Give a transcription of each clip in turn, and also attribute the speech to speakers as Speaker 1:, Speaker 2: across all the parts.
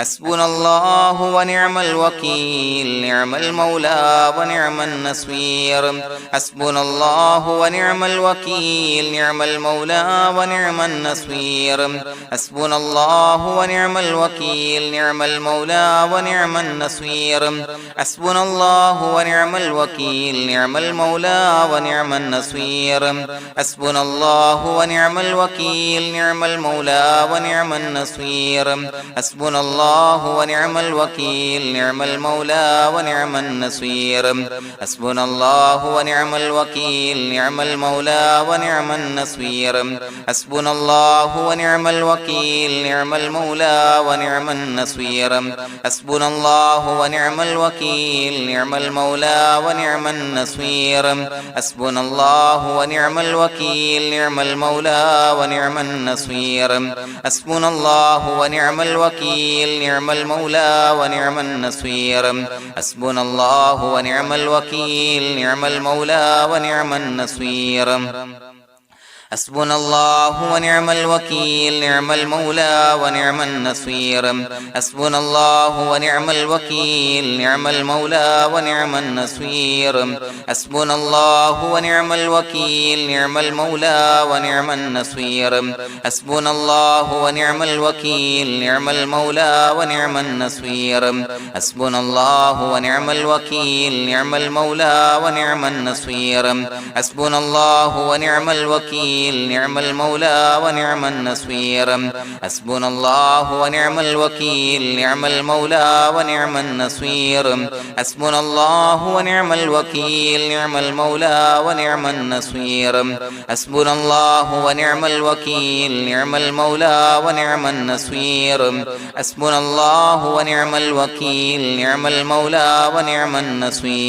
Speaker 1: حسبنا الله ونعم الوكيل نعم المولى ونعم النصير حسبنا الله ونعم الوكيل نعم المولى ونعم النصير حسبنا الله ونعم الوكيل نعم المولى ونعم النصير حسبنا الله ونعم الوكيل نعم المولى ونعم النصير حسبنا الله ونعم الوكيل نعم المولى ونعم النصير حسبنا الله ونعم الوكيل نعم المولى ونعم النصير حسبنا الله ونعم الوكيل نعم المولى ونعم النصير حسبنا الله ونعم الوكيل نعم المولى ونعم النصير حسبنا الله ونعم الوكيل نعم المولى ونعم النصير حسبنا الله ونعم الوكيل نعم المولى ونعم النصير حسبنا الله ونعم الوكيل نعم المولى ونعم النصير حسبنا الله ونعم الوكيل نعم المولى ونعم النصير حسبنا الله ونعم الوكيل نعم المولى ونعم النصير حسبنا الله ونعم الوكيل نعم المولى ونعم النصير حسبنا الله ونعم الوكيل نعم المولى ونعم النصير حسبنا الله ونعم الوكيل نعم المولى ونعم النصير حسبنا الله ونعم الوكيل نعم المولى ونعم النصير حسبنا الله ونعم الوكيل نعم المولى ونعم النصير حسبنا الله ونعم الوكيل نعم المولى ونعم النصير حسبنا الله ونعم الوكيل نعم المولى ونعم النصير حسبنا الله ونعم الوكيل نعم المولى ونعم النصير حسبنا الله ونعم الوكيل نعم المولى ونعم النصير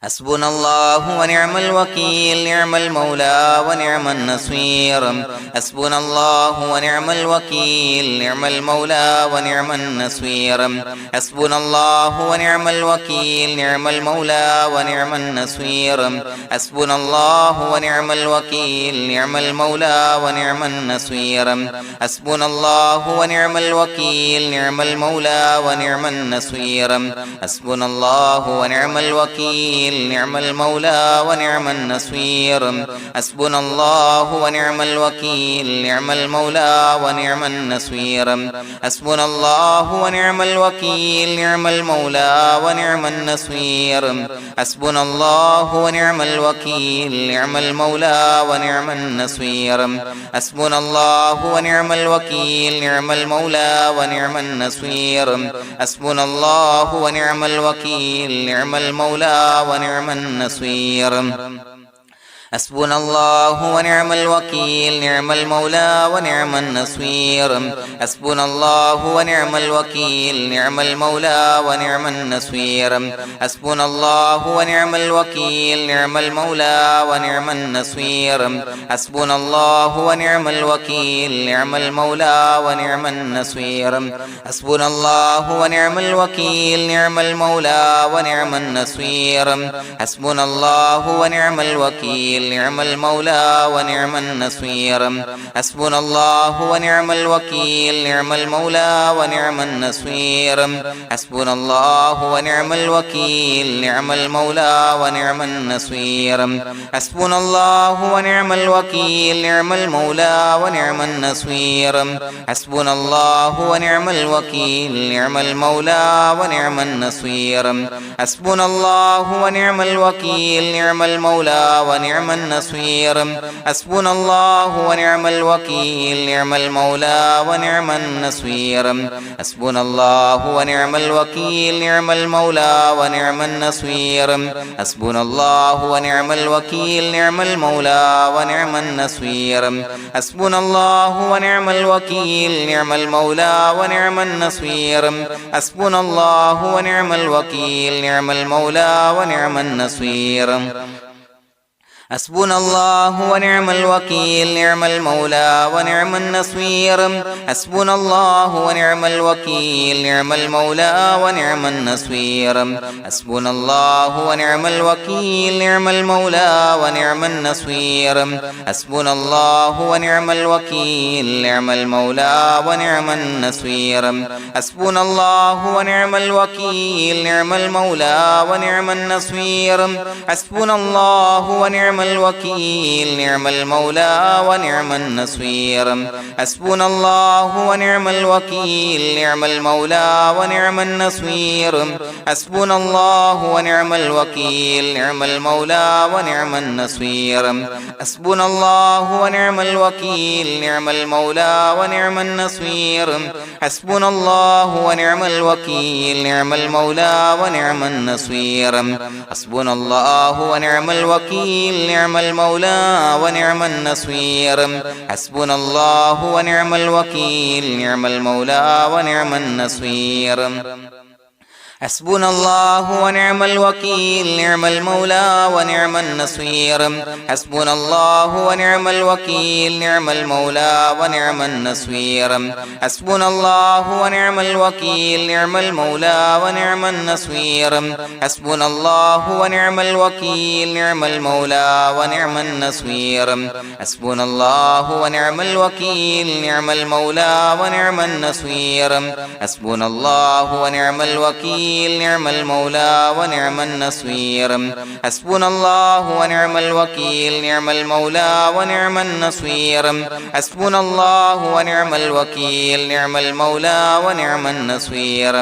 Speaker 1: حسبنا الله ونعم الوكيل نعم المولى ونعم النصير حسبنا الله ونعم الوكيل نعم المولى ونعم النصير حسبنا الله ونعم الوكيل نعم المولى ونعم النصير حسبنا الله ونعم الوكيل نعم المولى ونعم النصير حسبنا الله ونعم الوكيل نعم المولى ونعم النصير حسبنا الله ونعم الوكيل نعم المولى ونعم النصير حسبنا الله ونعم الوكيل نعم المولى ونعم النصير حسبنا الله ونعم الوكيل نعم المولى ونعم النصير حسبنا الله ونعم الوكيل نعم المولى ونعم النصير حسبنا الله ونعم الوكيل نعم المولى ونعم النصير حسبنا الله ونعم الوكيل نعم المولى ونعم النصير حسبنا الله ونعم الوكيل نعم المولى ونعم النصير حسبنا الله ونعم الوكيل نعم المولى ونعم النصير حسبنا الله ونعم الوكيل نعم المولى ونعم النصير حسبنا الله ونعم الوكيل نعم المولى ونعم النصير حسبنا الله ونعم الوكيل نعم المولى ونعم النصير حسبنا الله ونعم الوكيل نعم المولى ونعم النصير حسبنا الله ونعم الوكيل نعم المولى ونعم النصير حسبنا الله ونعم الوكيل نعم المولى ونعم النصير حسبنا الله ونعم الوكيل نعم المولى ونعم النصير حسبنا الله ونعم الوكيل نعم المولى ونعم النصير حسبنا الله ونعم الوكيل نعم المولى ونعم النصير حسبنا الله ونعم الوكيل نعم المولى ونعم النصير حسبنا الله ونعم الوكيل نعم المولى ونعم النصير حسبنا الله ونعم الوكيل نعم المولى ونعم النصير حسبنا الله ونعم الوكيل نعم المولى ونعم النصير حسبنا الله ونعم الوكيل نعم المولى ونعم النصير حسبنا الله ونعم الوكيل نعم المولى ونعم النصير حسبنا الله ونعم الوكيل نعم المولى ونعم النصير حسبنا الله ونعم الوكيل نعم المولى ونعم النصير حسبنا الله ونعم الوكيل نعم المولى ونعم النصير حسبنا الله ونعم الوكيل نعم المولى ونعم النصير حسبنا الله ونعم الوكيل نعم المولى ونعم النصير حسبنا الله ونعم الوكيل نعم المولى ونعم النصير حسبنا الله ونعم الوكيل نعم المولى ونعم النصير حسبنا الله ونعم الوكيل نعم المولى ونعم النصير حسبنا الله ونعم الوكيل نعم المولى ونعم النصير حسبنا الله ونعم الوكيل نعم المولى ونعم النصير حسبنا الله ونعم الوكيل نعم المولى ونعم النصير حسبنا الله ونعم الوكيل نعم المولى ونعم النصير حسبنا الله ونعم الوكيل نعم المولى ونعم النصير حسبنا الله ونعم الوكيل نعم المولى ونعم النصير حسبنا الله ونعم الوكيل نعم المولى ونعم النصير حسبنا الله ونعم الوكيل نعم المولى ونعم النصير حسبنا الله ونعم الوكيل نعم المولى ونعم النصير حسبنا الله ونعم الوكيل نعم المولى ونعم النصير حسبنا الله ونعم الوكيل نعم المولى ونعم النصير حسبنا الله ونعم الوكيل نعم المولى ونعم النصير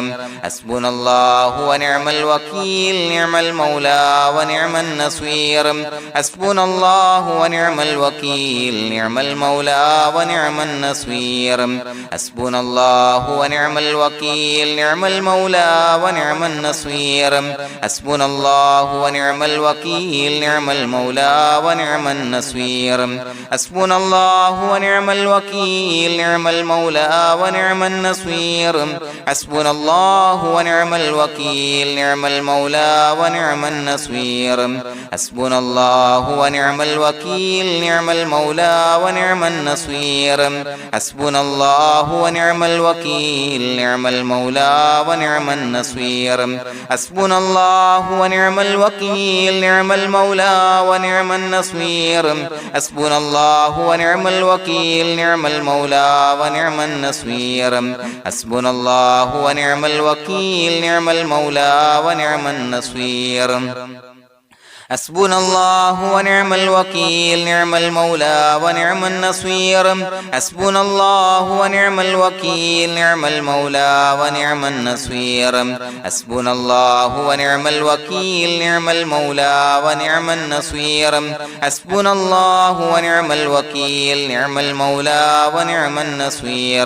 Speaker 1: حسبنا الله ونعم الوكيل نعم المولى ونعم النصير حسبنا الله ونعم الوكيل نعم المولى ونعم النصير حسبنا الله ونعم الوكيل نعم المولى ونعم النصير حسبنا الله ونعم الوكيل نعم المولى ونعم النصير حسبنا الله ونعم الوكيل نعم المولى ونعم النصير حسبنا الله ونعم الوكيل نعم المولى ونعم النصير حسبنا الله ونعم الوكيل نعم المولى ونعم النصير حسبنا الله ونعم الوكيل نعم المولى ونعم النصير حسبنا الله ونعم الوكيل نعم المولى ونعم النصير حسبنا الله ونعم الوكيل نعم المولى ونعم النصير حسبنا الله ونعم الوكيل نعم المولى ونعم النصير حسبنا الله ونعم الوكيل نعم المولى ونعم النصير حسبنا الله ونعم الوكيل نعم المولى ونعم النصير حسبنا الله ونعم الوكيل نعم المولى ونعم النصير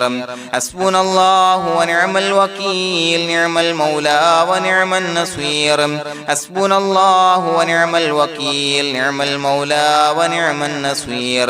Speaker 1: حسبنا الله ونعم الوكيل نعم المولى ونعم النصير حسبنا الله ونعم الوكيل نعم المولى ونعم النصير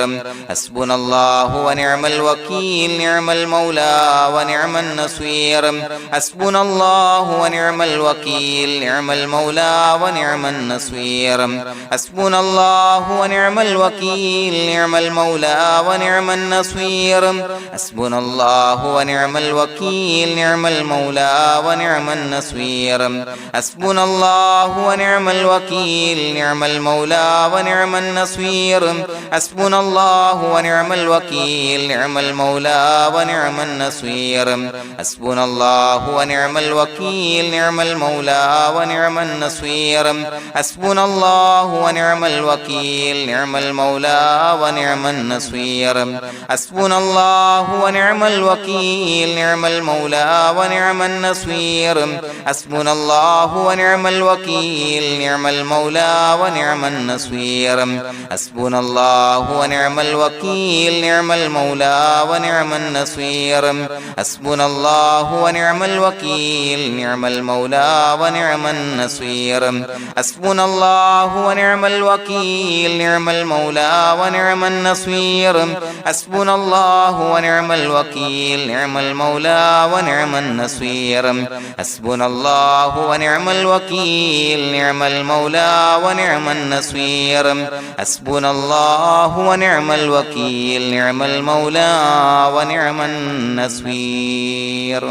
Speaker 1: حسبنا الله ونعم الوكيل نعم المولى ونعم النصير حسبنا الله ونعم الوكيل نعم المولى ونعم النصير حسبنا الله ونعم الوكيل نعم المولى ونعم النصير حسبنا الله ونعم الوكيل نعم المولى ونعم النصير حسبنا الله ونعم الوكيل نعم المولى ونعم النصير حسبنا الله ونعم الوكيل نعم المولى ونعم النصير حسبنا الله ونعم الوكيل نعم المولى ونعم النصير حسبنا الله ونعم الوكيل نعم المولى ونعم النصير حسبنا الله ونعم الوكيل نعم المولى ونعم النصير حسبنا الله ونعم الوكيل نعم المولى ونعم النصير حسبنا الله ونعم الوكيل نعم المولى ونعم النصير حسبنا الله ونعم الوكيل نعم المولى ونعم النصير حسبنا الله ونعم الوكيل نعم المولى ونعم النصير حسبنا الله ونعم الوكيل نعم المولى ونعم النصير حسبنا الله ونعم الوكيل نعم المولى ونعم النصير حسبنا الله ونعم الوكيل نعم المولى ونعم النصير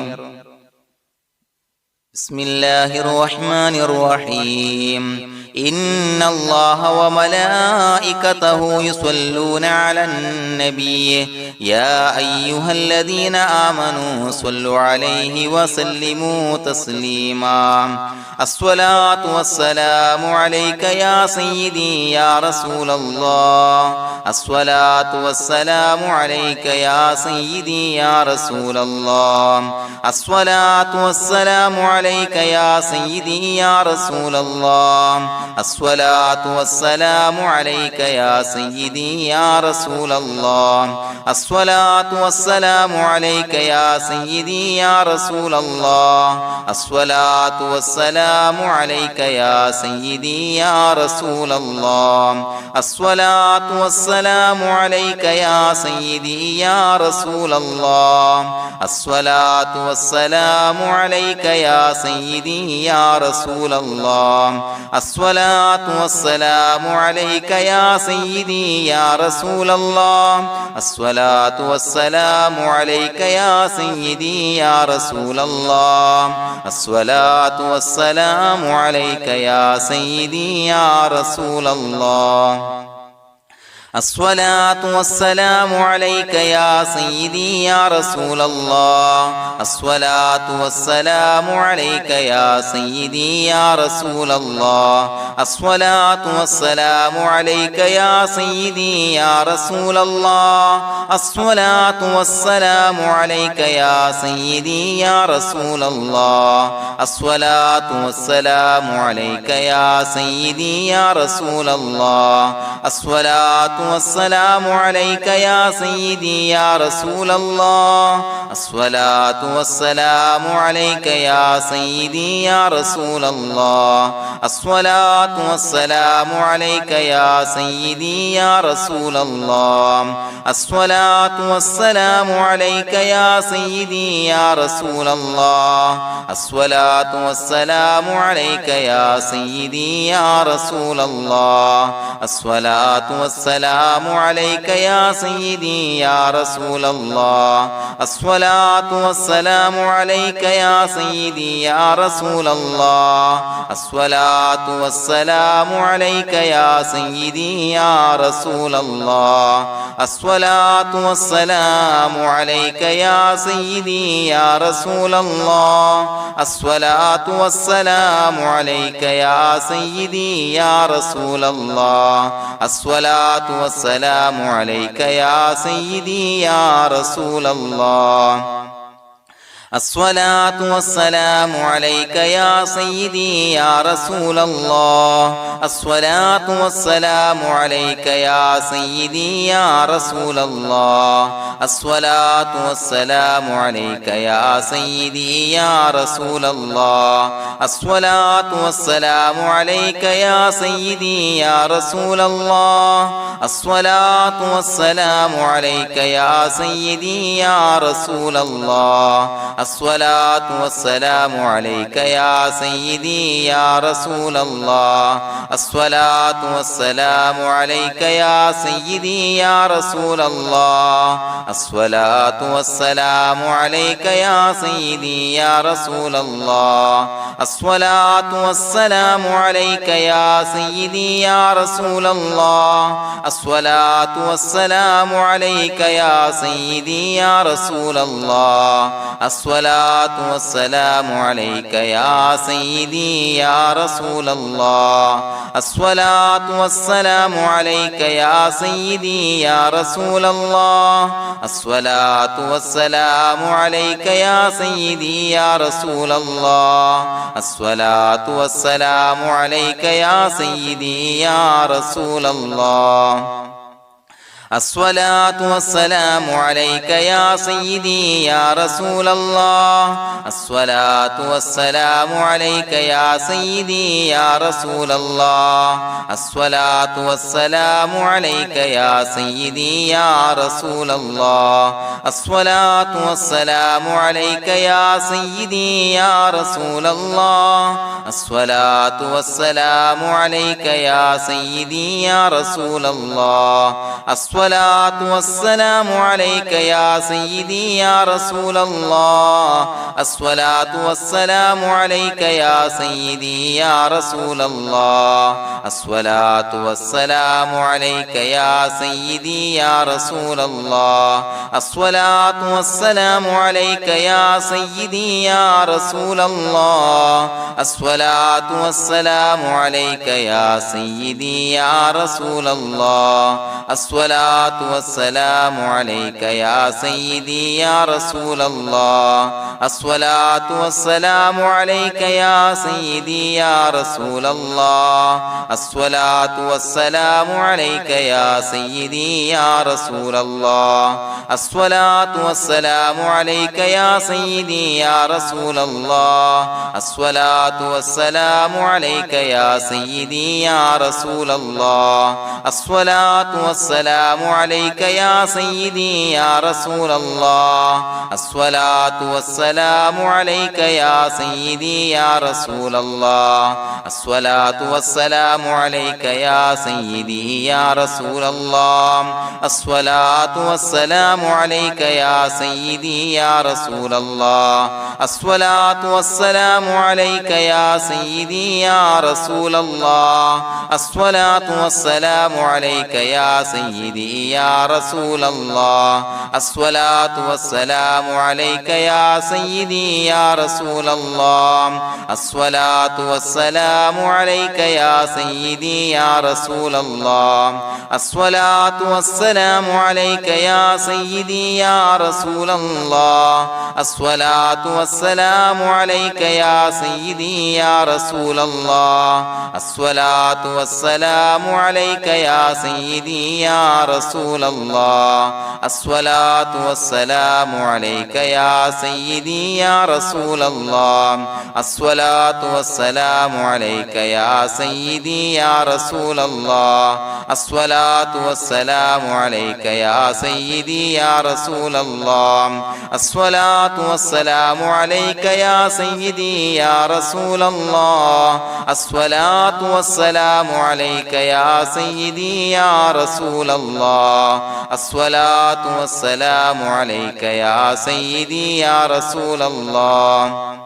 Speaker 1: بسم الله الرحمن الرحيم إن الله وملائكته يصلون على النبي يا أيها الذين آمنوا صلوا عليه وسلموا تسليما الصلاة والسلام عليك يا سيدي يا رسول الله الصلاة والسلام عليك يا سيدي يا رسول الله الصلاة والسلام عليك يا سيدي يا رسول الله الصلاة والسلام عليك يا سيدي يا رسول الله الصلاة والسلام عليك يا سيدي يا رسول الله الصلاة والسلام عليك يا سيدي يا رسول الله الصلاة والسلام عليك يا سيدي يا رسول الله الصلاة والسلام عليك يا سيدي يا رسول الله الصلاة والسلام عليك يا سيدي يا رسول الله الصلاة والسلام عليك يا سيدي يا رسول الله الصلاة والسلام عليك يا سيدي يا رسول الله الصلاة والسلام عليك يا سيدي يا رسول الله الصلاة والسلام عليك يا سيدي يا رسول الله الصلاة والسلام عليك يا سيدي يا رسول الله الصلاة والسلام عليك يا سيدي يا رسول الله الصلاة والسلام عليك يا سيدي يا رسول الله الصلاة والسلام عليك يا سيدي يا رسول الله الصلاة والسلام عليك يا سيدي يا رسول الله الصلاة والسلام عليك يا سيدي يا رسول الله الصلاة والسلام عليك يا سيدي يا رسول الله الصلاة والسلام عليك يا سيدي يا رسول الله الصلاة والسلام عليك يا سيدي يا رسول الله الصلاة والسلام عليك يا سيدي يا رسول الله الصلاة والسلام عليك يا سيدي يا رسول الله الصلاة والسلام عليك يا سيدي يا رسول الله الصلاة والسلام عليك يا سيدي يا رسول الله الصلاة والسلام عليك يا سيدي يا رسول الله الصلاة والسلام عليك يا سيدي يا رسول الله الصلاة والسلام عليك يا سيدي يا رسول الله الصلاة والسلام عليك يا سيدي يا رسول الله الصلاة والسلام عليك يا سيدي يا رسول الله الصلاة والسلام عليك يا سيدي يا رسول الله الصلاة والسلام عليك يا سيدي يا رسول الله الصلاة والسلام عليك يا سيدي يا رسول الله الصلاة والسلام عليك يا سيدي يا رسول الله الصلاة والسلام عليك يا سيدي يا رسول الله الصلاة والسلام عليك يا سيدي يا رسول الله الصلاة والسلام عليك يا سيدي يا رسول الله الصلاة والسلام عليك يا سيدي يا رسول الله الصلاة والسلام عليك يا سيدي يا رسول الله الصلاة والسلام عليك يا سيدي يا رسول الله الصلاة والسلام عليك يا سيدي يا رسول الله الصلاة والسلام عليك يا سيدي يا رسول الله الصلاة والسلام عليك يا سيدي يا رسول الله الصلاة والسلام عليك يا سيدي يا رسول الله الصلاة والسلام عليك يا سيدي يا رسول الله الصلاة والسلام عليك يا سيدي يا رسول الله الصلاة والسلام عليك يا سيدي يا رسول الله الصلاة والسلام عليك يا سيدي يا رسول الله الصلاة والسلام عليك يا سيدي يا رسول الله الصلاة والسلام عليك يا سيدي يا رسول الله الصلاة والسلام عليك يا سيدي يا رسول الله الصلاة والسلام عليك يا سيدي يا رسول الله الصلاة والسلام عليك يا سيدي يا رسول الله الصلاة والسلام عليك يا سيدي يا رسول الله الصلاة والسلام عليك يا سيدي يا رسول الله الصلاة والسلام عليك يا سيدي يا رسول الله الصلاة والسلام عليك يا سيدي يا رسول الله الصلاة والسلام عليك يا سيدي يا رسول الله الصلاة والسلام عليك يا سيدي يا رسول الله الصلاة والسلام عليك يا سيدي يا رسول الله الصلاة والسلام عليك يا سيدي يا رسول الله الصلاة والسلام عليك يا سيدي يا رسول الله الصلاة والسلام عليك يا سيدي يا رسول الله الصلاة والسلام عليك يا سيدي يا رسول الله الصلاة والسلام عليك يا سيدي يا رسول الله الصلاة والسلام عليك يا سيدي يا رسول الله الصلاة والسلام عليك يا سيدي يا رسول الله الصلاة والسلام عليك يا سيدي يا رسول الله الصلاة والسلام عليك يا سيدي يا رسول الله الصلاة والسلام عليك يا سيدي يا رسول الله الصلاة والسلام عليك يا سيدي يا رسول الله الصلاة والسلام عليك يا سيدي يا رسول الله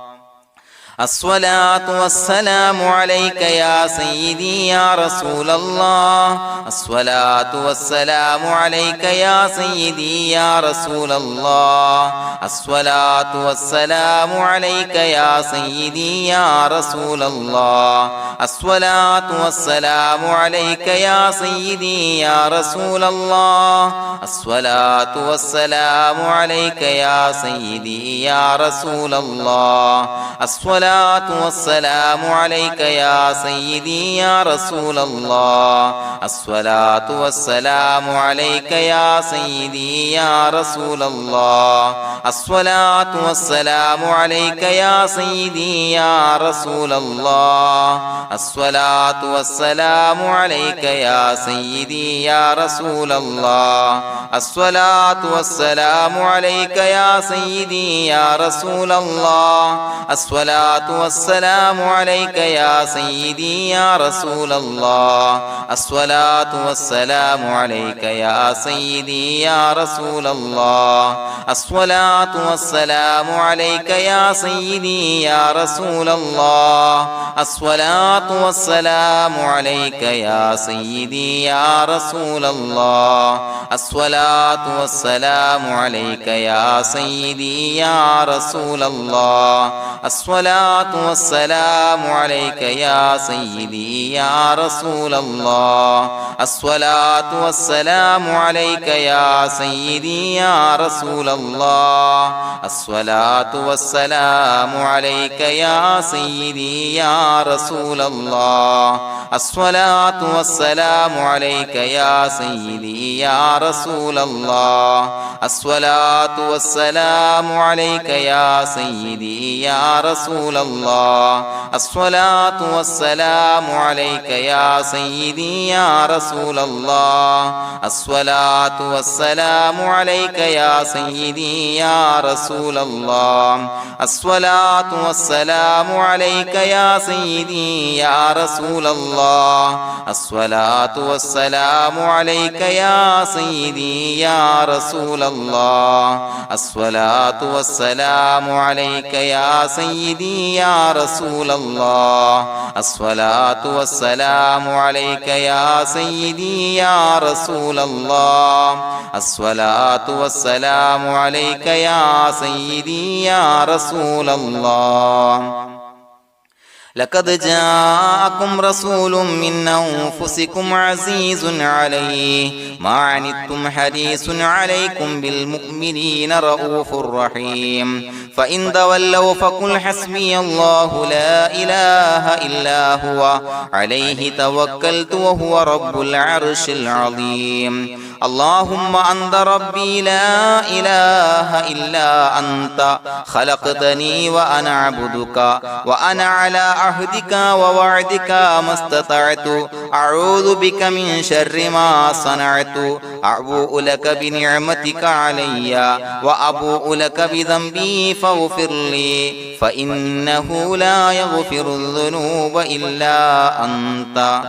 Speaker 1: الصلاة والسلام عليك يا سيدي يا رسول الله الصلاة والسلام عليك يا سيدي يا رسول الله الصلاة والسلام عليك يا سيدي يا رسول الله الصلاة والسلام عليك يا سيدي يا رسول الله الصلاة والسلام عليك يا سيدي يا رسول الله الصلاة والسلام عليك يا سيدي يا رسول الله الصلاة والسلام عليك يا سيدي يا رسول الله الصلاة والسلام عليك يا سيدي يا رسول الله الصلاة والسلام عليك يا سيدي يا رسول الله الصلاة والسلام عليك يا سيدي يا رسول الله الصلاة والسلام عليك يا سيدي يا رسول الله الصلاة والسلام عليك يا سيدي يا رسول الله الصلاة والسلام عليك يا سيدي يا رسول الله الصلاة والسلام عليك يا سيدي يا رسول الله الصلاة والسلام عليك يا سيدي يا رسول الله الصلاة الصلاة والسلام عليك يا سيدي يا رسول الله الصلاة والسلام عليك يا سيدي يا رسول الله الصلاة والسلام عليك يا سيدي يا رسول الله الصلاة والسلام عليك يا سيدي يا رسول الله الصلاة والسلام عليك يا سيدي يا رسول الله الصلاة والسلام عليك يا سيدي يا رسول الله الصلاة والسلام عليك يا سيدي يا رسول الله الصلاة والسلام عليك يا سيدي يا رسول الله الصلاة والسلام عليك يا سيدي يا رسول الله الصلاة والسلام عليك يا سيدي يا رسول الله الصلاة والسلام عليك يا سيدي يا رسول الله الصلاة والسلام عليك يا سيدي يا رسول الله لقد جاءكم رسول من أنفسكم عزيز عليه ما عنتم حريص عليكم بالمؤمنين رؤوف رحيم فإن تولوا فقل حسبي الله لا إله إلا هو عليه توكلت وهو رب العرش العظيم اللهم أنت ربي لا إله إلا أنت خلقتني وأنا عبدك وأنا على عهدك ووعدك ما استطعت أعوذ بك من شر ما صنعت أبوء لك بنعمتك علي وأبوء لك بذنبي فاغفر لي فإنه لا يغفر الذنوب إلا أنت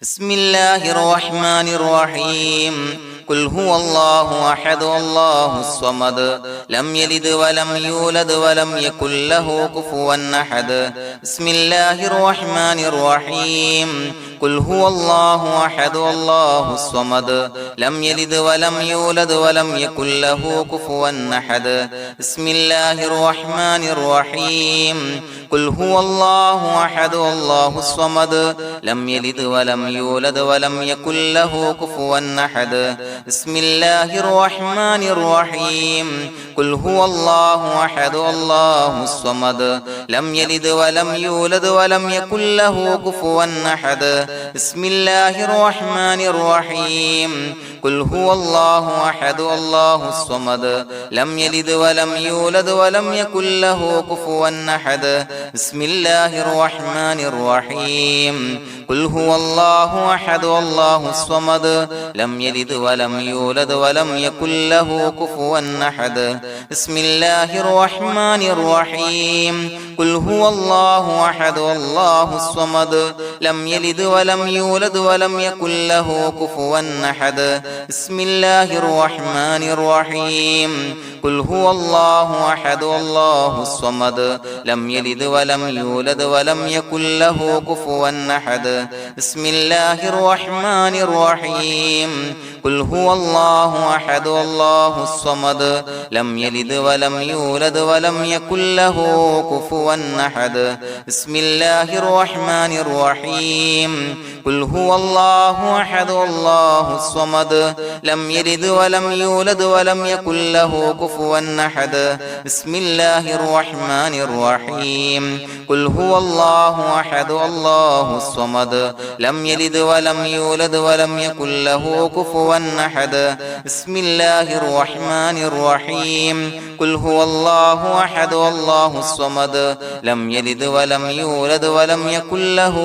Speaker 1: بسم الله الرحمن الرحيم قل هو الله أحد الله الصمد لم يلد ولم يولد ولم يكن له كفوا أحد بسم الله الرحمن الرحيم قل هو الله أحد الله الصمد لم يلد ولم يولد ولم يكن له كفوا أحد بسم الله الرحمن الرحيم قل هو الله أحد الله الصمد لم يلد ولم يولد ولم يكن له كفوا أحد بسم الله الرحمن الرحيم قل هو الله أحد الله الصمد لم يلد ولم يولد ولم يكن له كفوا أحد بسم الله الرحمن الرحيم قل هو الله أحد الله الصمد لم يلد ولم يولد ولم يكن له كفوا أحد بسم الله الرحمن الرحيم قل هو الله أحد الله الصمد لم يلد ولم يولد ولم يكن له كفوا أحد بسم الله الرحمن الرحيم قل هو الله أحد الله الصمد لم يلد ولم يولد ولم يكن له كفوا أحد بسم الله الرحمن الرحيم قل هو الله أحد الله الصمد لم يلد ولم يولد ولم يكن له كفوا أحد بسم الله الرحمن الرحيم قل هو الله أحد الله الصمد لم يلد ولم يولد ولم يكن له كفوا أحد بسم الله الرحمن الرحيم قل هو الله أحد الله الصمد لم يلد ولم يولد ولم يكن له كفوا أحد بسم الله الرحمن الرحيم قل هو الله أحد الله الصمد لم يلد ولم يولد ولم يكن له كفوا أحد بسم الله الرحمن الرحيم قل هو الله أحد الله الصمد لم يلد ولم يولد ولم يكن له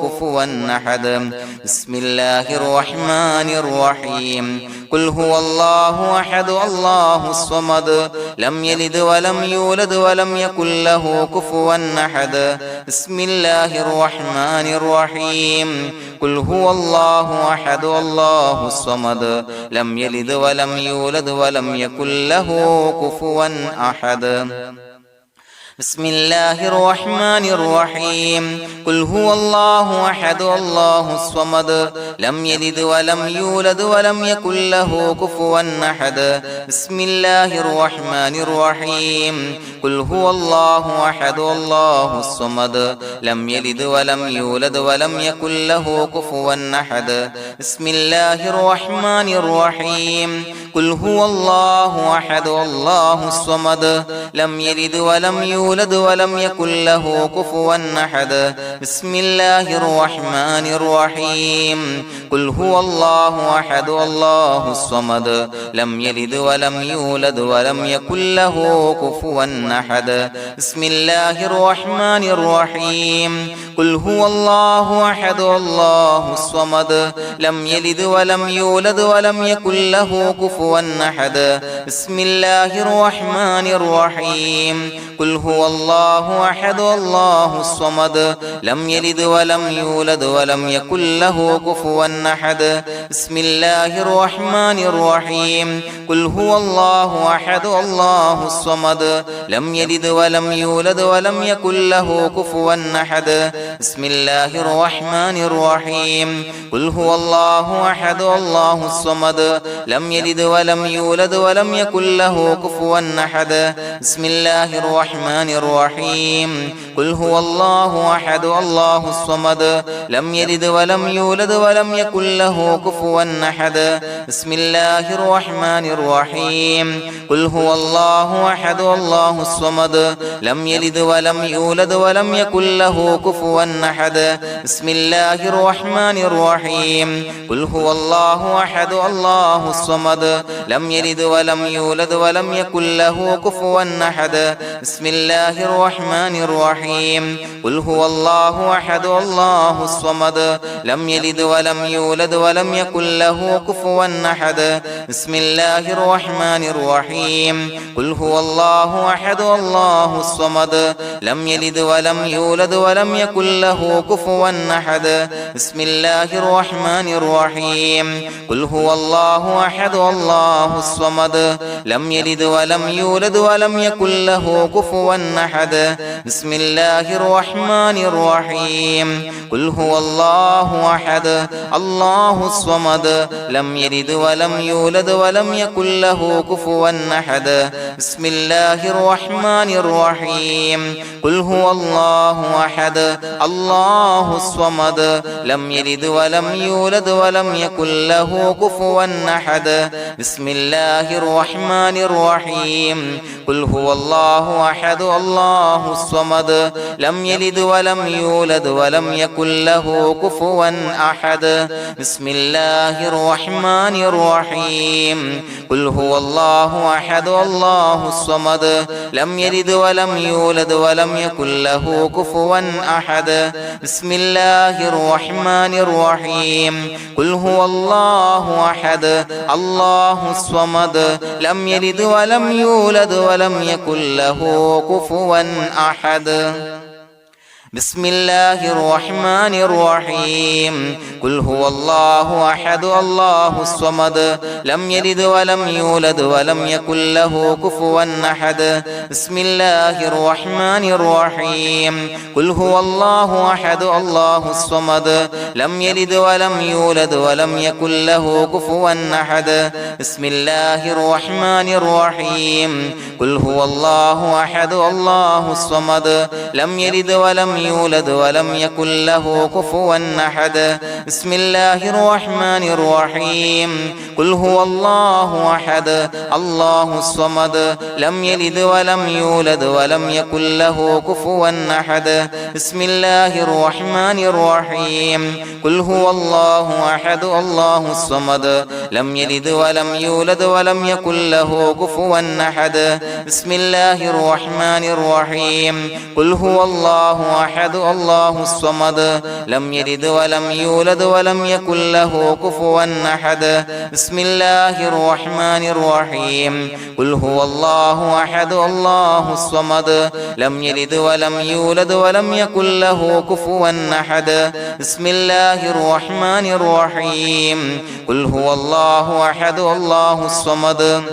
Speaker 1: كفوا أحد بسم الله الرحمن الرحيم قل هو الله أحد الله الصمد لم يلد ولم يولد ولم يكن له كفوا أحد بسم الله الرحمن الرحيم قل هو الله أحد الله الصمد لم يلد ولم يولد ولم يكن له كفوا أحد بسم الله الرحمن الرحيم قل هو الله أحد الله الصمد لم يلد ولم يولد ولم يكن له كفوا أحد بسم الله الرحمن الرحيم قل هو الله أحد الله الصمد لم يلد ولم يولد ولم يكن له كفوا أحد بسم الله الرحمن الرحيم قل هو الله أحد الله الصمد لم يلد ولم يولد ولم يكن له كفوا أحد بسم الله الرحمن الرحيم قل هو الله أحد الله الصمد لم يلد ولم يولد ولم يكن له كفوا أحد بسم الله الرحمن الرحيم قل هو الله أحد الله الصمد لم يلد ولم يولد ولم يكن له كفوا أحد بسم الله الرحمن الرحيم قل هو الله أحد الله الصمد لم يلد ولم يولد ولم يكن له كفوا أحد بسم الله الرحمن الرحيم قل هو الله أحد الله الصمد لم يلد ولم يولد ولم يكن له كفوا أحد بسم الله الرحمن الرحيم قل هو الله أحد الله الصمد لم يلد ولم يولد ولم يكن له كفوا أحد بسم الله الرحمن الرحيم قل هو الله أحد الله الصمد لم يلد ولم يولد ولم يكن له كفوا أحد بسم الله الرحمن الرحيم قل هو الله أحد الله الصمد لم يلد ولم يولد ولم يكن له كفوا أحد بسم الله الرحمن الرحيم قل هو الله أحد الله الصمد لم يلد ولم يولد ولم يكن له كفوا أحد بسم الله الرحمن الرحيم قل هو الله أحد الله الصمد لم يلد ولم يولد ولم يكن له كفوا أحد بسم الله الرحمن الرحيم قل هو الله أحد الله الصمد لم يلد ولم يولد ولم يكن له كفوا أحد بسم الله الرحمن الرحيم قل هو الله أحد الله الصمد لم يلد ولم يولد ولم يكن له كفوا أحد بسم الله الرحمن الرحيم قل هو الله أحد الله الصمد لم يلد ولم يولد ولم يكن له كفوا أحد بسم الله الرحمن الرحيم قل هو الله أحد الله الصمد لم يلد ولم يولد ولم يكن له كفوا أحد بسم الله الرحمن الرحيم قل هو الله أحد الله الصمد لم يلد ولم يولد ولم يكن له كفوا أحد بسم الله الرحمن الرحيم قل هو الله أحد الله الصمد لم يلد ولم يولد ولم يكن له كفوا أحد بسم الله الرحمن الرحيم قل هو الله أحد الله الصمد لم يلد ولم يولد ولم يكن له كفوا أحد بسم الله الرحمن الرحيم قل هو الله أحد الله الصمد لم يلد ولم يولد ولم يكن له كفوا أحد بسم الله الرحمن الرحيم قل هو الله أحد الله الصمد لم يلد ولم يولد ولم يكن له كفوا أحد بسم الله الرحمن الرحيم قل هو الله أحد الله الصمد لم يلد ولم يولد ولم يكن له كفوا أحد بسم الله الرحمن الرحيم قل هو الله أحد الله الصمد لم يلد ولم يولد ولم يكن له كفوا أحد بسم الله الرحمن الرحيم قل هو الله أحد الله الصمد لم يلد ولم يولد ولم يكن له كفوا أحد بسم الله الرحمن الرحيم قل هو الله أحد الله الصمد لم يلد ولم يولد ولم يكن له كفوا أحد بسم الله الرحمن الرحيم قل هو الله أحد الله الصمد لم يلد ولم يولد ولم يكن له كفوا أحد بسم الله الرحمن الرحيم قل هو الله أحد الله الصمد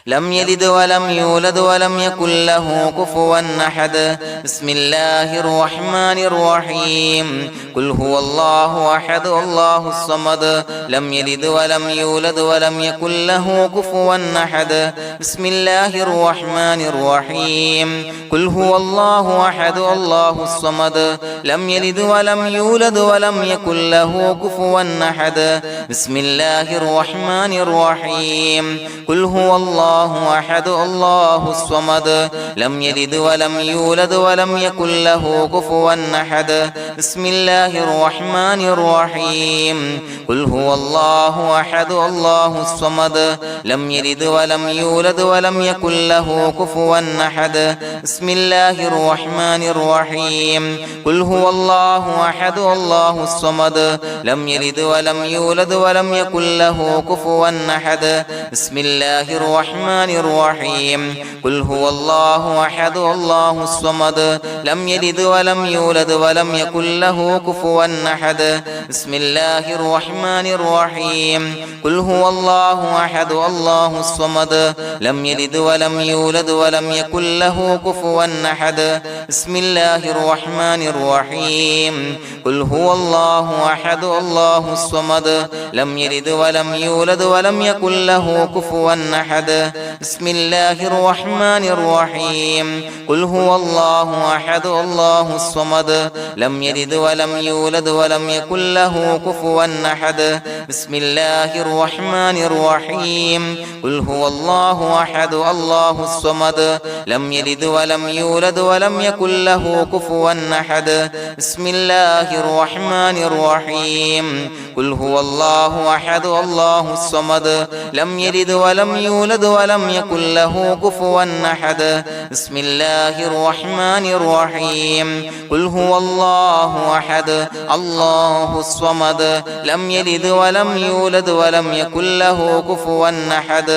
Speaker 1: لم يلد ولم يولد ولم يكن له كفوا أحد بسم الله الرحمن الرحيم قل هو الله أحد الله الصمد لم يلد ولم يولد ولم يكن له كفوا أحد بسم الله الرحمن الرحيم قل هو الله أحد الله الصمد لم يلد ولم يولد ولم يكن له كفوا أحد بسم الله الرحمن الرحيم قل هو الله أحد الله الصمد لم يلد ولم يولد ولم يكن له كفوا أحد بسم الله الرحمن الرحيم قل هو الله أحد الله الصمد لم يلد ولم يولد ولم يكن له كفوا أحد بسم الله الرحمن الرحيم قل هو الله أحد الله الصمد لم يلد ولم يولد ولم يكن له كفوا أحد بسم الله الرحمن الرحيم قل هو الله أحد الله الصمد لم يلد ولم يولد ولم يكن له كفوا أحد بسم الله الرحمن الرحيم قل هو الله أحد الله الصمد لم يلد ولم يولد ولم يكن له كفوا أحد بسم الله الرحمن الرحيم قل هو الله أحد الله الصمد لم يلد ولم يولد ولم يكن له كفوا أحد بسم الله الرحمن الرحيم قل هو الله أحد الله الصمد لم يلد ولم يولد ولم يكن له كفوا أحد بسم الله الرحمن الرحيم قل هو الله أحد الله الصمد لم يلد ولم يولد ولم يكن له كفوا أحد بسم الله الرحمن الرحيم قل هو الله أحد الله الصمد لم يلد ولم يولد ولم يكن له كفوا أحد بسم الله الرحمن الرحيم قل هو الله أحد الله الصمد لم يلد ولم يولد ولم يكن له كفوا أحد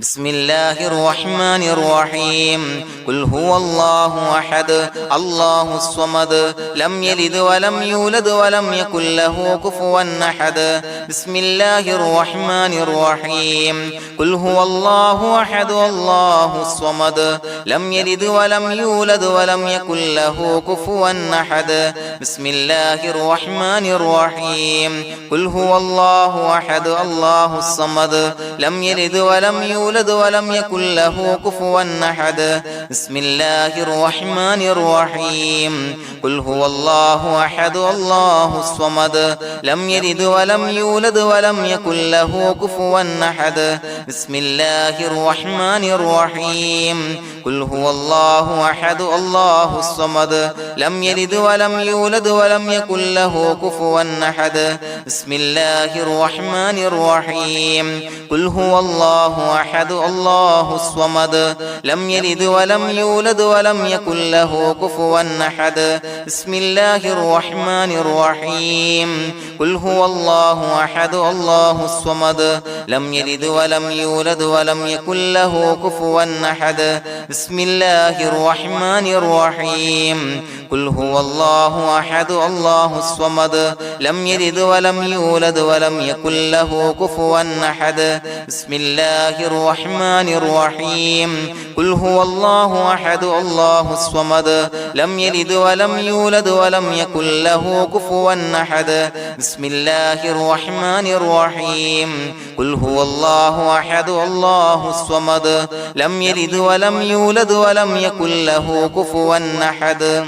Speaker 1: بسم الله الرحمن الرحيم قل هو الله أحد الله الصمد لم يلد ولم يولد ولم يكن له كفوا أحد بسم الله الرحمن الرحيم قل هو الله أحد الله الصمد لم يلد ولم يولد ولم يكن له كفوا أحد بسم الله الرحمن الرحيم قل هو الله أحد الله الصمد لم يلد ولم يولد ولم يكن له كفوا أحد بسم الله الرحمن الرحيم قل هو الله أحد الله الصمد لم يلد ولم يولد ولم يكن له كفوا أحد بسم الله الرحمن الرحيم قل هو الله أحد الله الصمد لم يلد ولم يولد ولم يكن له كفوا أحد بسم الله الرحمن الرحيم قل هو الله أحد الله الصمد لم يلد ولم يولد ولم يكن له كفوا أحد بسم الله الرحمن الرحيم قل هو الله أحد الله الصمد لم يلد ولم يولد ولم يكن له كفوا أحد بسم الله الرحمن الرحيم قل هو الله أحد الله الصمد لم يلد ولم يولد ولم يكن له كفوا أحد بسم الله الرحمن الرحيم قل هو الله أحد الله الصمد لم يلد ولم يولد ولم يكن له كفوا أحد بسم الله الرحمن الرحيم قل هو الله أحد الله الصمد لم يلد ولم يولد ولم يكن له كفوا أحد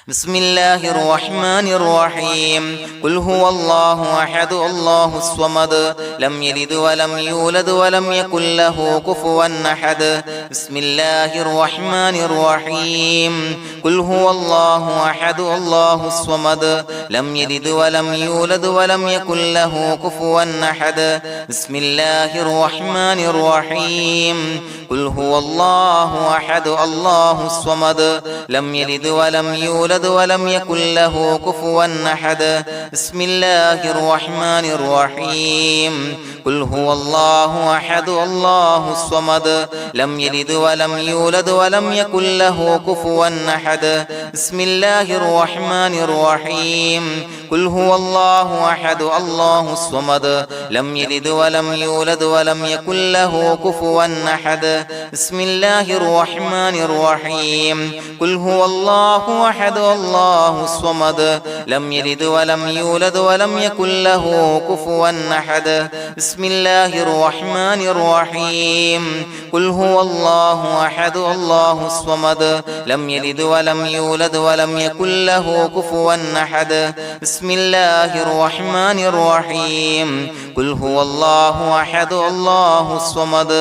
Speaker 1: بسم الله الرحمن الرحيم قل هو الله أحد الله الصمد لم يلد ولم يولد ولم يكن له كفوا أحد بسم الله الرحمن الرحيم قل هو الله أحد الله الصمد لم يلد ولم يولد ولم يكن له كفوا أحد بسم الله الرحمن الرحيم قل هو الله أحد الله الصمد لم يلد ولم يولد يولد ولم يكن له كفوا أحد بسم الله الرحمن الرحيم قل هو الله أحد الله الصمد لم يلد ولم يولد ولم يكن له كفوا أحد بسم الله الرحمن الرحيم قل هو الله أحد الله الصمد لم يلد ولم يولد ولم يكن له كفوا أحد بسم الله الرحمن الرحيم قل هو الله أحد الله الصمد لم يلد ولم يولد ولم يكن له كفوا أحد بسم الله الرحمن الرحيم قل هو الله أحد الله الصمد لم يلد ولم يولد ولم يكن له كفوا أحد بسم الله الرحمن الرحيم قل هو الله أحد الله الصمد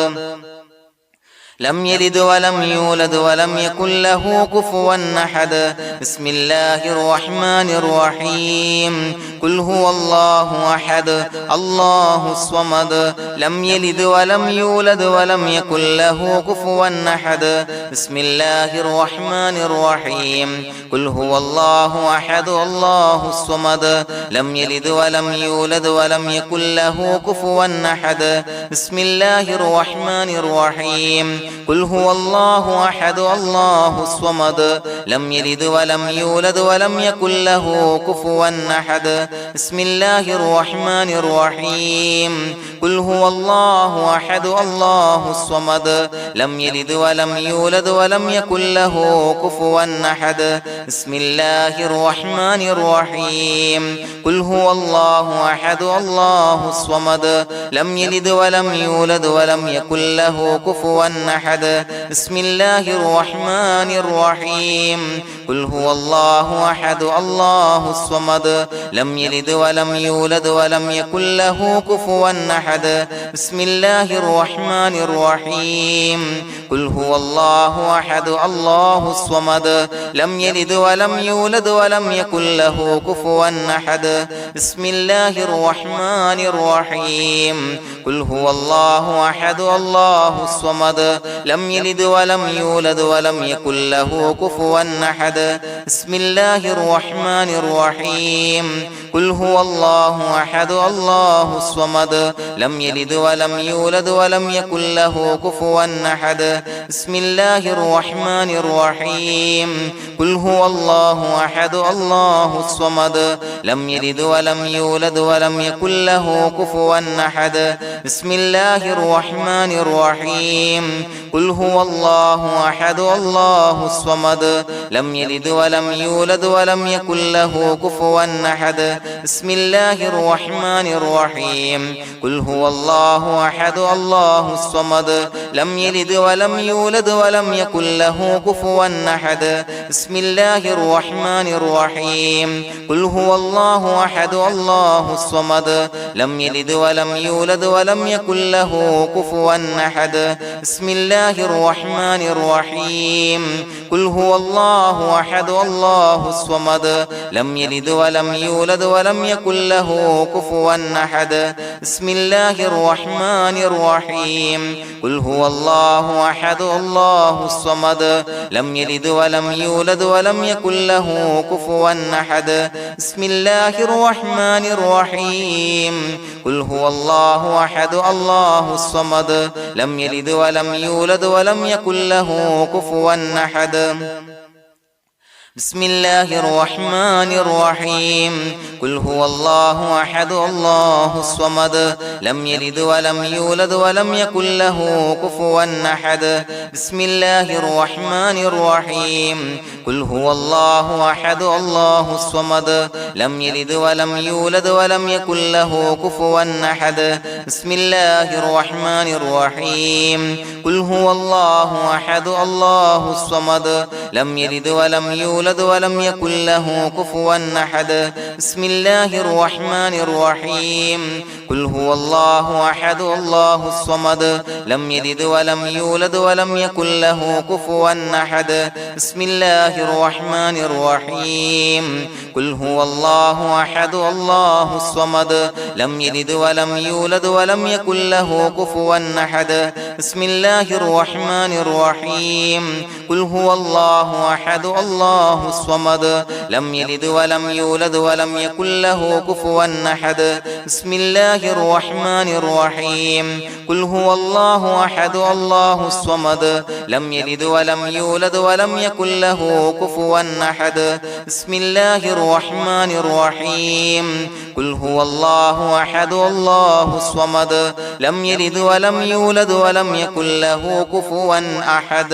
Speaker 1: لم يلد ولم يولد ولم يكن له كفوا أحد بسم الله الرحمن الرحيم قل هو الله أحد الله الصمد لم يلد ولم يولد ولم يكن له كفوا أحد بسم الله الرحمن الرحيم قل هو الله أحد الله الصمد لم يلد ولم يولد ولم يكن له كفوا أحد بسم الله الرحمن الرحيم قل هو الله أحد الله الصمد لم يلد ولم يولد ولم يكن له كفوا أحد بسم الله الرحمن الرحيم قل هو الله أحد الله الصمد لم يلد ولم يولد ولم يكن له كفوا أحد بسم الله الرحمن الرحيم قل هو الله أحد الله الصمد لم يلد ولم يولد ولم يكن له كفوا أحد بسم الله الرحمن الرحيم قل هو الله أحد الله الصمد لم يلد ولم يولد ولم يكن له كفوا أحد بسم الله الرحمن الرحيم قل هو الله أحد الله الصمد لم يلد ولم يولد ولم يكن له كفوا أحد بسم الله الرحمن الرحيم قل هو الله أحد الله الصمد لم يلد ولم يولد ولم يكن له كفوا أحد بسم الله الرحمن الرحيم قل هو الله أحد الله الصمد لم يلد ولم يولد ولم يكن له كفوا أحد بسم الله الرحمن الرحيم قل هو الله أحد الله الصمد لم يلد ولم يولد ولم يكن له كفوا أحد بسم الله الرحمن الرحيم قل هو الله أحد الله الصمد لم يلد ولم يولد ولم يكن له كفوا أحد بسم الله الرحمن الرحيم قل هو الله أحد الله الصمد لم يلد ولم يولد ولم يكن له كفوا أحد بسم الله الرحمن الرحيم قل هو الله أحد الله الصمد لم يلد ولم يولد ولم يكن له كفوا أحد بسم الله الرحمن الرحيم قل هو الله أحد الله الصمد لم يلد ولم يولد ولم يكن له كفوا أحد بسم الله الرحمن الرحيم قل هو الله أحد الله الصمد لم يلد ولم يولد ولم يكن له كفوا أحد بسم الله الرحمن الرحيم قل هو الله أحد الله الصمد لم يلد ولم يولد ولم يكن له كفوا أحد بسم الله الرحمن الرحيم قل هو الله أحد الله الصمد لم يلد ولم يولد ولم يكن له كفوا أحد بسم الله الرحمن الرحيم قل هو الله أحد الله الصمد لم يلد ولم يولد ولم يكن له كفوا أحد بسم الله الرحمن الرحيم قل هو الله أحد الله الصمد لم يلد ولم يولد ولم يكن له كفوا أحد بسم الله الرحمن الرحيم قل هو الله أحد الله الصمد لم يلد ولم يولد ولم يكن له كفوا أحد بسم الله الرحمن الرحيم قل هو الله أحد الله الصمد لم يلد ولم يولد ولم يكن له كفوا أحد بسم الله الرحمن الرحيم قل هو الله الله أحد الله الصمد لم يلد ولم يولد ولم يكن له كفوا أحد بسم الله الرحمن الرحيم قل هو الله أحد الله الصمد لم يلد ولم يولد ولم يكن له كفوا أحد بسم الله الرحمن الرحيم قل هو الله أحد الله الصمد لم يلد ولم يولد ولم يكن له كفوا أحد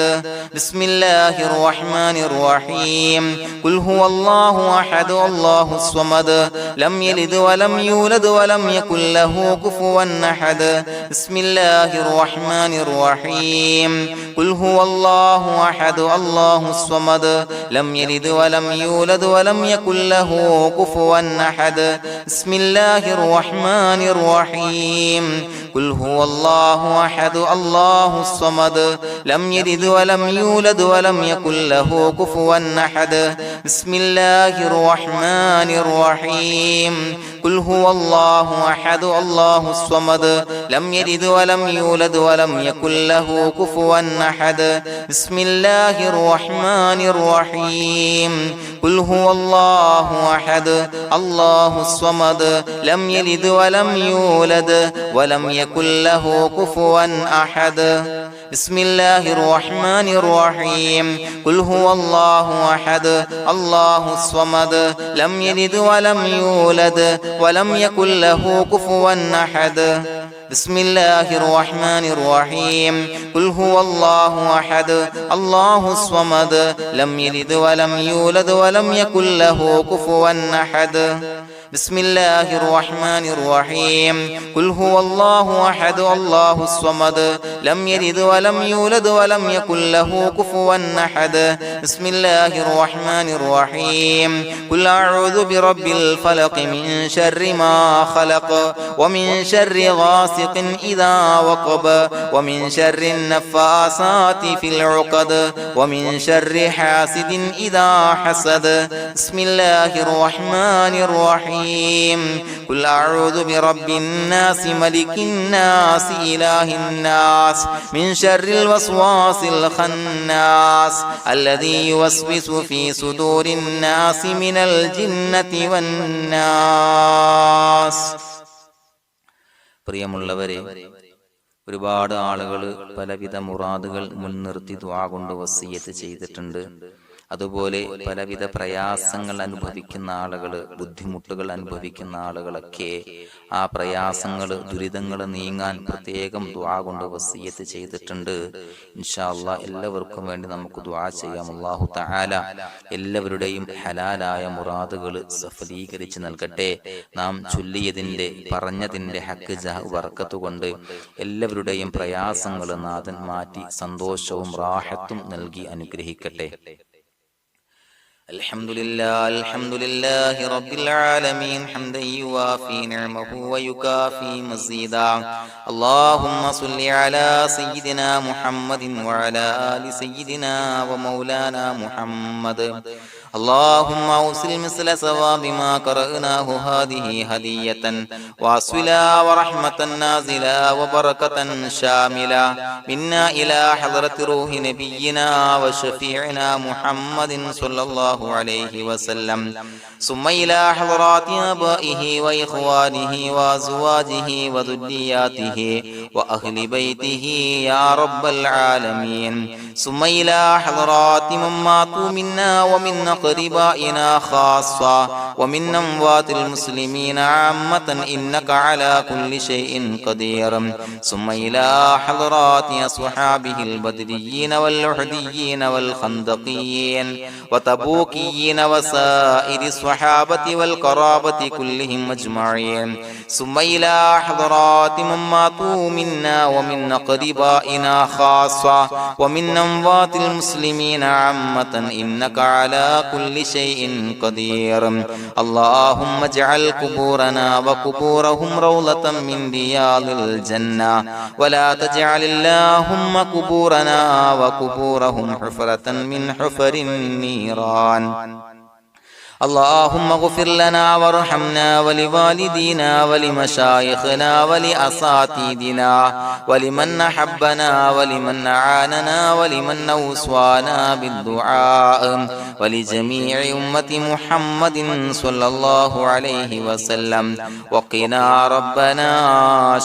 Speaker 1: بسم الله الرحمن الرحيم قل هو الله أحد الله الصمد لم يلد ولم يولد ولم يكن له كفوا أحد بسم الله الرحمن الرحيم قل هو الله أحد الله الصمد لم يلد ولم يولد ولم يكن له كفوا أحد بسم الله الرحمن الرحيم قل هو الله أحد الله الصمد لم يلد ولم يولد ولم يكن له كفوا أحد بسم الله الرحمن الرحيم قل هو الله أحد الله الصمد لم يلد ولم يولد ولم يكن له كفوا أحد بسم الله الرحمن الرحيم قل هو الله أحد الله الصمد لم يلد ولم يولد ولم يكن له كفوا أحد بسم الله الرحمن الرحيم قل هو الله أحد الله الصمد لم يلد ولم يولد ولم يكن له كفوا أحد بسم الله الرحمن الرحيم قل هو الله أحد الله الصمد لم يلد ولم يولد ولم يكن له كفوا أحد بسم الله الرحمن الرحيم قل هو الله أحد الله الصمد لم يلد ولم يولد ولم يكن له كفوا أحد بسم الله الرحمن الرحيم قل أعوذ برب الفلق من شر ما خلق ومن شر غاسق إذا وقب ومن شر النفاثات في العقد ومن شر حاسد إذا حسد بسم الله الرحمن الرحيم قل أعوذ برب الناس ملك الناس إله الناس من شر الوسواس الخناس الذي يوسوس في صدور الناس من الجنة والناس. പ്രിയമുള്ളവരെ, ഒരുപാട് ആളുകൾ പലവിധ മുറാദുകൾ മുൻനിർത്തി ദുആ കൊണ്ട് വസിയ്യത്ത് ചെയ്തിട്ടുണ്ട്. അതുപോലെ പലവിധ പ്രയാസങ്ങൾ അനുഭവിക്കുന്ന ആളുകൾ, ബുദ്ധിമുട്ടുകൾ അനുഭവിക്കുന്ന ആളുകളൊക്കെ ആ പ്രയാസങ്ങൾ, ദുരിതങ്ങൾ നീങ്ങാൻ പ്രത്യേകം ദുആ കൊണ്ട് വസിയ്യത്ത് ചെയ്തിട്ടുണ്ട്. ഇൻഷാ അല്ലാഹ് എല്ലാവർക്കും വേണ്ടി നമുക്ക് ദുആ ചെയ്യാം. അല്ലാഹു തആല എല്ലാവരുടെയും ഹലാലായ മുറാദുകൾ സഫലീകരിച്ച് നൽകട്ടെ. നാം ചൊല്ലിയതിന്റെ, പറഞ്ഞതിന്റെ ഹക്ക് ജാഹ് ബർക്കത്ത് കൊണ്ട് എല്ലാവരുടെയും പ്രയാസങ്ങൾ നാഥൻ മാറ്റി സന്തോഷവും റാഹത്തും നൽകി അനുഗ്രഹിക്കട്ടെ. الحمد لله رب العالمين حمدا يوافي نعمه ويكافي مزيدا. اللهم صل على سيدنا محمد وعلى آل سيدنا ومولانا محمد. اللهم أوصل مثل ثواب ما قرأناه هذه هدية واصلا ورحمة نازلا وبركة شاملة منا إلى حضرة روح نبينا وشفيعنا محمد صلى الله عليه وسلم، ثم إلى حضرات آبائه وإخوانه وأزواجه وذرياته وأهل بيته يا رب العالمين، ثم إلى حضرات من ماتوا منا ومن أقربائنا خاصة ومن أموات المسلمين عامة إنك على كل شيء قدير، ثم إلى حضرات أصحابه البدريين والأحديين والخندقيين وتبوكيين وسائر الصحابة والقرابة كلهم أجمعين، ثم إلى حضرات من ماتوا منا ومن أقربائنا خاصة ومن أموات المسلمين عامة إنك على كل شيء قدير. اللهم اجعل قبورنا وقبورهم روضة من رياض الجنة، ولا تجعل اللهم قبورنا وقبورهم حفرة من حفر النيران. اللهم اغفر لنا وارحمنا ولوالدينا ولمشايخنا ولأساتذتنا ولمن أحبنا ولمن أعاننا ولمن أوصانا بالدعاء ولجميع أمة محمد صلى الله عليه وسلم وقنا ربنا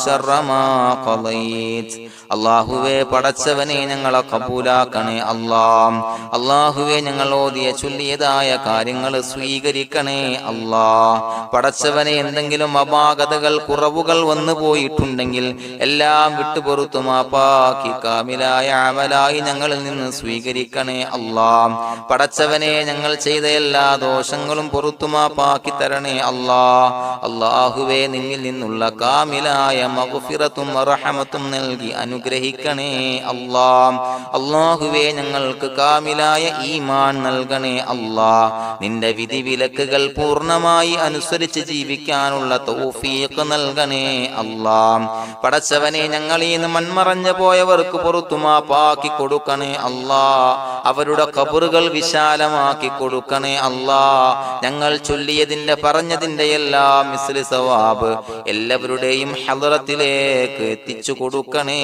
Speaker 1: شر ما قضيت. അള്ളാഹുവേ പടച്ചവനെ ഞങ്ങളെ കബൂലാക്കണേ അല്ലാഹ്. അള്ളാഹുവേ ഞങ്ങൾ ഓതിയ ചൊല്ലിയതായ കാര്യങ്ങൾ സ്വീകരിക്കണേ അല്ലാഹ്. പടച്ചവനെ എന്തെങ്കിലും അപാകതകൾ കുറവുകൾ വന്നു പോയിട്ടുണ്ടെങ്കിൽ എല്ലാം വിട്ടുപൊറുത്തു മാപ്പാക്കി കാമിലായ അമലായി ഞങ്ങളിൽ നിന്ന് സ്വീകരിക്കണേ അല്ലാഹ്. പടച്ചവനെ ഞങ്ങൾ ചെയ്ത എല്ലാ ദോഷങ്ങളും പൊറുത്തു മാപ്പാക്കി തരണേ അല്ലാഹ്. അള്ളാഹുവേ നിന്നിൽ നിന്നുള്ള കാമിലായ മഗ്ഫിറത്തും റഹമത്തും നൽകി അനുഗ്രഹിക്കണേ അല്ലാഹ്. അല്ലാഹുവേ ഞങ്ങൾക്ക് കാമിലായ ഈമാൻ നൽകണേ അല്ലാഹ്. നിന്റെ വിധി വിലക്കുകൾ പൂർണ്ണമായി അനുസരിച്ച് ജീവിക്കാനുള്ള തൗഫീഖ് നൽകണേ അല്ലാഹ്. പടച്ചവനെ ഞങ്ങളിൽ നിന്ന് മൺമറഞ്ഞു പോയവർക്ക് പുറത്തു മാപ്പാക്കി കൊടുക്കണേ അല്ലാഹ്. അവരുടെ ഖബറുകൾ വിശാലമാക്കി കൊടുക്കണേ അല്ലാഹ്. ഞങ്ങൾ ചൊല്ലിയതിന്റെ പറഞ്ഞതിന്റെ എല്ലാം മിസ്ലി സവാബ് എല്ലാവരുടെയും ഹളറത്തിലേക്ക് എത്തിച്ചു കൊടുക്കണേ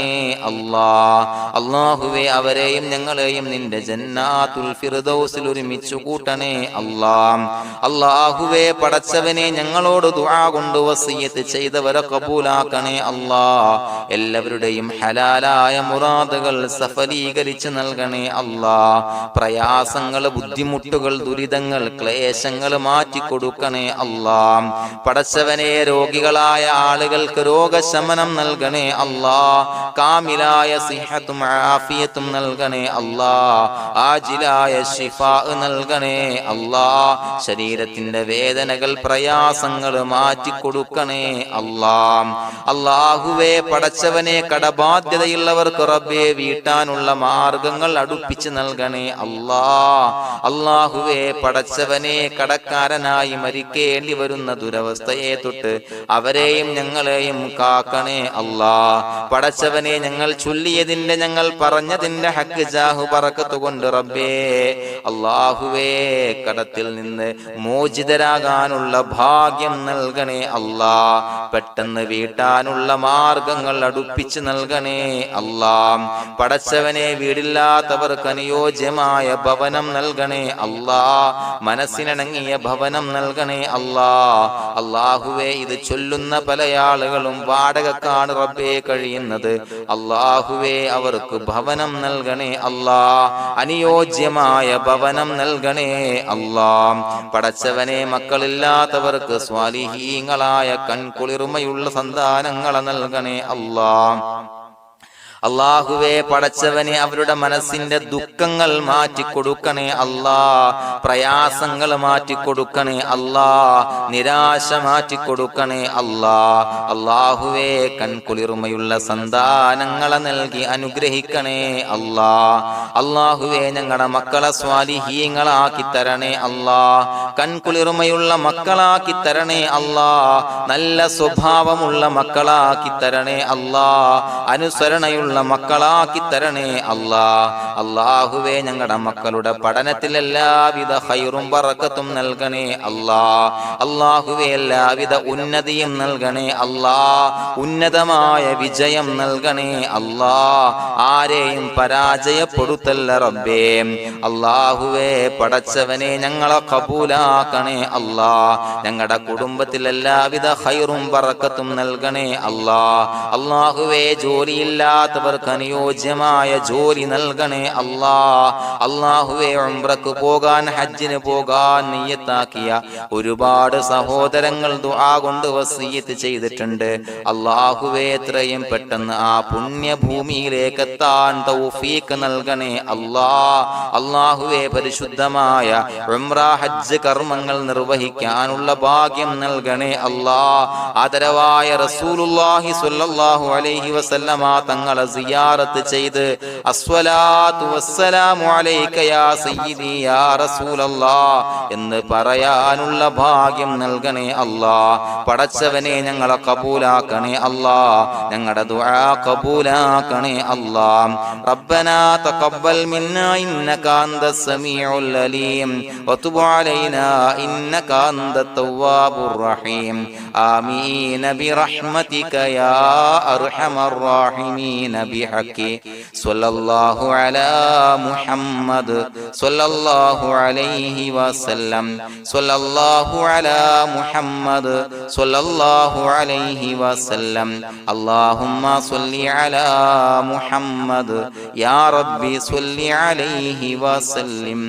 Speaker 1: അല്ലാഹ്. അല്ലാഹുവേ അവരെയും ഞങ്ങളെയും നിന്റെ ജന്നാത്തുൽ ഫിർദൗസിൽ ഒരുമിച്ചു കൂട്ടണേ അല്ലാഹ്. അല്ലാഹുവേ പടച്ചവനെ ഞങ്ങളോട് ദുആ കൊണ്ട് വസിയത്ത് ചെയ്തവരെ കബൂലാക്കണേ അല്ലാഹ്. എല്ലാവരുടെയും ഹലാലായ മുറാദുകൾ സഫലീകരിച്ച് നൽകണേ അല്ലാഹ്. പ്രയാസങ്ങൾ, ബുദ്ധിമുട്ടുകൾ, ദുരിതങ്ങൾ, ക്ലേശങ്ങൾ മാറ്റിക്കൊടുക്കണേ അല്ലാഹ്. പടച്ചവനെ രോഗികളായ ആളുകൾക്ക് രോഗശമനം നൽകണേ അല്ലാഹ്. കാമിലായ സിഹത്തും ആഫിയത്തും നൽകണേ അല്ലാഹ്. ആജിലായ ശിഫാ നൽകണേ അല്ലാഹ്. ശരീരത്തിന്റെ വേദനകൾ, പ്രയാസങ്ങൾ മാറ്റിക്കൊടുക്കണേ അല്ലാഹ്. അല്ലാഹുവേ പടച്ചവനെ കടബാധ്യതയുള്ളവർക്ക് റബ്ബേ വീട്ടാനുള്ള മാർഗങ്ങൾ അടുപ്പിച്ച് നൽകണേ അല്ലാഹ്. അല്ലാഹുവേ പടച്ചവനെ കടക്കാരനായി മരിക്കേണ്ടി വരുന്ന ദുരവസ്ഥയെ തൊട്ട് അവരെയും ഞങ്ങളെയും കാക്കണേ അല്ലാഹ്. പടച്ചവനെ ഞങ്ങൾ ചൊല്ലിയതിന്റെ, ഞങ്ങൾ പറഞ്ഞതിന്റെ ഹക്ക് ജാഹു ബറക്കത്ത് കൊണ്ട് റബ്ബേ അല്ലാഹുവേ കടത്തിൽ നിന്ന് മോചിതരാകാനുള്ള ഭാഗ്യം നൽകണേ അല്ലാഹ്. പെട്ടെന്ന് വീട്ടാനുള്ള മാർഗങ്ങൾ അടുപ്പിച്ച് നൽകണേ അല്ലാഹ്. പടച്ചവനെ വീടില്ലാത്തവർക്ക് അനുയോജ്യമായ ഭവനം നൽകണേ അല്ലാഹ്. മനസ്സിനിണങ്ങിയ ഭവനം നൽകണേ അല്ലാഹ്. അല്ലാഹുവേ ഇത് ചൊല്ലുന്ന പല ആളുകളും വാടകക്കാണ് റബ്ബേ കഴിയുന്നത്. അല്ലാഹുവേ അവർക്ക് ഭവനം നൽകണേ അല്ലാഹ്. അനുയോജ്യമായ ഭവനം നൽകണേ അല്ലാഹ്. പടച്ചവനെ മക്കളില്ലാത്തവർക്ക് സ്വാലിഹീങ്ങളായ കൺകുളിർമയുള്ള സന്താനങ്ങളെ നൽകണേ അല്ലാഹ്. അല്ലാഹുവേ പടച്ചവനെ അവരുടെ മനസ്സിന്റെ ദുഃഖങ്ങൾ മാറ്റിക്കൊടുക്കണേ അല്ലാഹ്. പ്രയാസങ്ങൾ മാറ്റിക്കൊടുക്കണേ അല്ലാഹ്. നിരാശ മാറ്റിക്കൊടുക്കണേ അല്ലാഹ്. അല്ലാഹുവേ കൺകുളിർമയുള്ള സന്താനങ്ങളെ നൽകി അനുഗ്രഹിക്കണേ അല്ലാഹ്. അല്ലാഹുവേ ഞങ്ങളുടെ മക്കളെ സ്വാലിഹീങ്ങളാക്കി തരണേ അല്ലാഹ്. കൺകുളിർമയുള്ള മക്കളാക്കി തരണേ അല്ലാഹ്. നല്ല സ്വഭാവമുള്ള മക്കളാക്കി തരണേ അല്ലാഹ്. അനുസരണയുള്ള മക്കളാക്കി തരണേ അല്ലാഹ്. അല്ലാഹുവേ ഞങ്ങളുടെ മക്കളുടെ പഠനത്തിൽ എല്ലാവിധ ഖൈറും ബറക്കത്തും നൽകണേ അല്ലാഹ്. അല്ലാഹുവേ എല്ലാവിധ ഉന്നതിയും നൽകണേ അല്ലാഹ്. ഉന്നതമായ വിജയം നൽകണേ അല്ലാഹ്. ആരെയും പരാജയപ്പെടുത്തല്ല റബ്ബേ. അല്ലാഹുവേ പടച്ചവനെ ഞങ്ങളെ കബൂലാക്കണേ അല്ലാഹ്. ഞങ്ങളുടെ കുടുംബത്തിൽ എല്ലാവിധ ഖൈറും ബറക്കത്തും നൽകണേ അല്ലാഹ്. അല്ലാഹുവേ ജോലിയില്ലാത്ത അനുയോജ്യമായ ജോലി നൽകണേ അല്ലാഹ്. അല്ലാഹുവേ ഉംറക്ക് പോകാൻ, ഹജ്ജിന് പോകാൻ നിയ്യത്താക്കിയ ഒരുപാട് സഹോദരങ്ങൾ ദുആ കൊണ്ട് വസിയത്ത് ചെയ്തിട്ടുണ്ട്. അല്ലാഹുവേ എത്രയും പെട്ടെന്ന് ആ പുണ്യഭൂമിയിലേക്ക് എത്താൻ തൗഫീഖ് നൽകണേ അല്ലാഹ്. അല്ലാഹുവേ പരിശുദ്ധമായ ഉംറ ഹജ്ജ് കർമ്മങ്ങൾ നിർവഹിക്കാനുള്ള ഭാഗ്യം നൽകണേ അല്ലാഹ്. ആദരവായ റസൂലുള്ളാഹി സ്വല്ലല്ലാഹു അലൈഹി വസല്ലമ തങ്ങളെ സിയാറത്ത് ചെയ്ത് അസ്സലാത്തു വസ്സലാമു അലൈക യാ സയ്യിദി യാ റസൂലല്ലാഹ് എന്ന് പറയാനുള്ള ഭാഗ്യം നൽകണേ അല്ലാഹ്. പടച്ചവനെ ഞങ്ങളെ കബൂലാക്കണേ അല്ലാഹ്, ഞങ്ങളുടെ ദുആ കബൂലാക്കണേ അല്ലാഹ്. റബ്ബനാ തഖബ്ബൽ മിന്നാ ഇന്നക അന്തസ് സമീഉൽ അലീം വതുബ് അലൈനാ ഇന്നക അന്തത് തവ്വാബുർ റഹീം. ആമീൻ ബിറഹ്മതിക യാ അർഹമർ റഹീമീൻ ബിഹഖി സ്വല്ലല്ലാഹു അലാ മുഹമ്മദ് സ്വല്ലല്ലാഹു അലൈഹി വസല്ലം സ്വല്ലല്ലാഹു അലാ മുഹമ്മദ് സ്വല്ലല്ലാഹു അലൈഹി വസല്ലം. അല്ലാഹുമ്മ സ്വല്ലി അലാ മുഹമ്മദ് യാ റബ്ബി സ്വല്ലി അലൈഹി വസല്ലം.